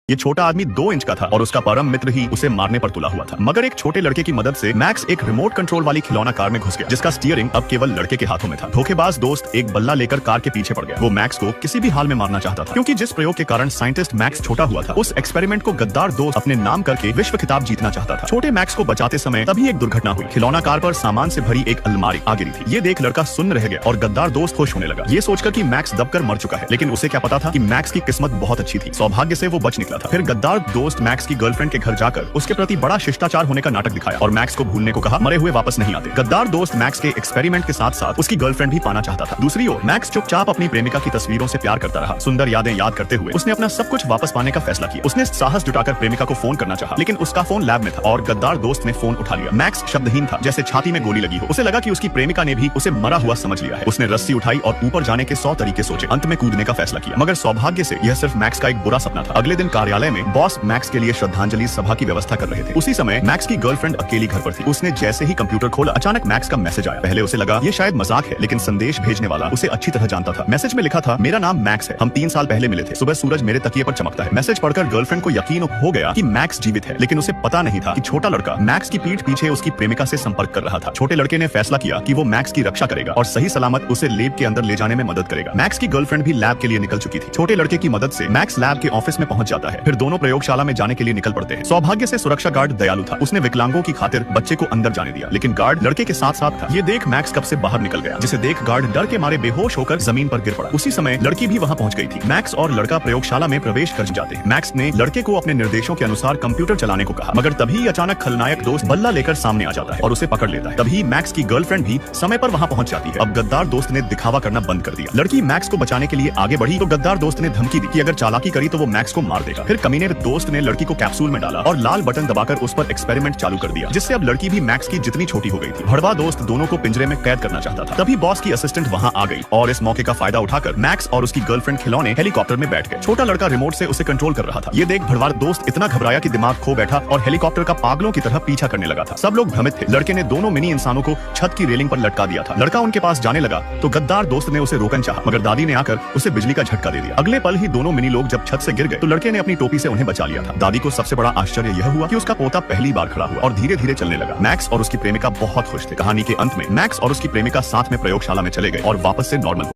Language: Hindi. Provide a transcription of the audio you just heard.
ये छोटा आदमी 2 इंच का था और उसका परम मित्र ही उसे मारने पर तुला हुआ था। मगर एक छोटे लड़के की मदद से मैक्स एक रिमोट कंट्रोल वाली खिलौना कार में घुस गया, जिसका स्टीयरिंग अब केवल लड़के के हाथों में था। धोखेबाज दोस्त एक बल्ला लेकर कार के पीछे पड़ गया। वो मैक्स को किसी भी हाल में मारना चाहता था, क्योंकि जिस प्रयोग के कारण साइंटिस्ट मैक्स छोटा हुआ था, उस एक्सपेरिमेंट को गद्दार दोस्त अपने नाम करके विश्व खिताब जीतना चाहता था। छोटे मैक्स को बचाते समय तभी एक दुर्घटना हुई। खिलौना कार पर सामान से भरी एक अलमारी आ गिरी थी। ये देख लड़का सुन्न रह गया और गद्दार दोस्त खुश होने लगा, ये सोचकर कि मैक्स दबकर मर चुका है। लेकिन उसे क्या पता था कि मैक्स की किस्मत बहुत अच्छी थी। सौभाग्य से वो बच निकला था। फिर गद्दार दोस्त मैक्स की गर्लफ्रेंड के घर जाकर उसके प्रति बड़ा शिष्टाचार होने का नाटक दिखाया और मैक्स को भूलने को कहा। मरे हुए वापस नहीं आते। गद्दार दोस्त मैक्स के एक्सपेरिमेंट के साथ साथ उसकी गर्लफ्रेंड भी पाना चाहता था। दूसरी ओर मैक्स चुपचाप अपनी प्रेमिका की तस्वीरों से प्यार करता रहा। सुंदर यादें याद करते हुए उसने अपना सब कुछ वापस पाने का फैसला किया। उसने साहस जुटाकर प्रेमिका को फोन करना चाहा, लेकिन उसका फोन लैब में था और गद्दार दोस्त ने फोन उठा लिया। मैक्स शब्दहीन था, जैसे छाती में गोली लगी हो। उसे लगा कि उसकी प्रेमिका ने भी उसे मरा हुआ समझ लिया है। उसने रस्सी उठाई और ऊपर जाने के 100 तरीके सोचे। अंत में कूदने का फैसला किया, मगर सौभाग्य से यह सिर्फ मैक्स का एक बुरा सपना था। अगले दिन कार्यालय में बॉस मैक्स के लिए श्रद्धांजलि सभा की व्यवस्था कर रहे थे। उसी समय मैक्स की गर्लफ्रेंड अकेली घर पर थी। उसने जैसे ही कंप्यूटर खोला, अचानक मैक्स का मैसेज आया। पहले उसे लगा ये शायद मजाक है, लेकिन संदेश भेजने वाला उसे अच्छी तरह जानता था। मैसेज में लिखा था, मेरा नाम मैक्स है, हम 3 साल पहले मिले थे, सुबह सूरज मेरे तकिए पर चमकता है। मैसेज पढ़कर गर्लफ्रेंड को यकीन हो गया कि मैक्स जीवित है, लेकिन उसे पता नहीं था कि छोटा लड़का मैक्स की पीठ पीछे उसकी प्रेमिका से संपर्क कर रहा था। छोटे लड़के ने फैसला किया कि वो मैक्स की रक्षा करेगा और सही सलामत उसे लैब के अंदर ले जाने में मदद करेगा। मैक्स की गर्लफ्रेंड भी लैब के लिए निकल चुकी थी। छोटे लड़के की मदद से मैक्स लैब के ऑफिस में पहुंच जाता है। फिर दोनों प्रयोगशाला में जाने के लिए निकल पड़ते हैं। सौभाग्य से सुरक्षा गार्ड दयालु था। उसने विकलांगों की खातिर बच्चे को अंदर जाने दिया, लेकिन गार्ड लड़के के साथ साथ था। ये देख मैक्स कब से बाहर निकल गया, जिसे देख गार्ड डर के मारे बेहोश होकर जमीन पर गिर पड़ा। उसी समय लड़की भी वहां पहुंच गई थी। मैक्स और लड़का प्रयोगशाला में प्रवेश कर जाते हैं। मैक्स ने लड़के को अपने निर्देशों के अनुसार कंप्यूटर चलाने को कहा, मगर तभी अचानक खलनायक दोस्त बल्ला लेकर सामने आ जाता है और उसे पकड़ लेता है। तभी मैक्स की गर्लफ्रेंड भी समय पर वहां पहुंच जाती है। अब गद्दार दोस्त ने दिखावा करना बंद कर दिया। लड़की मैक्स को बचाने के लिए आगे बढ़ी तो गद्दार दोस्त ने धमकी दी कि अगर चालाकी करी तो वो मैक्स को मार देगा। फिर कमीने दोस्त ने लड़की को कैप्सूल में डाला और लाल बटन दबाकर उस पर एक्सपेरिमेंट चालू कर दिया, जिससे अब लड़की भी मैक्स की जितनी छोटी हो गई थी। भड़वा दोस्त दोनों को पिंजरे में कैद करना चाहता था। तभी बॉस की असिस्टेंट वहां आ गई और इस मौके का फायदा उठाकर मैक्स और उसकी गर्लफ्रेंड खिलौने हेलीकॉप्टर में बैठ गए। छोटा लड़का रिमोट से उसे कंट्रोल कर रहा था। ये देख भड़वा दोस्त इतना घबराया कि दिमाग खो बैठा और हेलीकॉप्टर का पागलों की तरह पीछा करने लगा था। सब लोग भ्रमित थे। लड़के ने दोनों मिनी इंसानों को छत की रेलिंग पर लटका दिया था। लड़का उनके पास जाने लगा तो गद्दार दोस्त ने उसे रोकन चाहा, मगर दादी ने आकर उसे बिजली का झटका दे दिया। अगले पल ही दोनों मिनी लोग जब छत से गिर गए तो लड़के ने अपनी टोपी से उन्हें बचा लिया था। दादी को सबसे बड़ा आश्चर्य यह हुआ कि उसका पोता पहली बार खड़ा हुआ और धीरे धीरे चलने लगा। मैक्स और उसकी प्रेमिका बहुत खुश थे। कहानी के अंत में मैक्स और उसकी प्रेमिका साथ में प्रयोगशाला में चले गए और वापस से नॉर्मल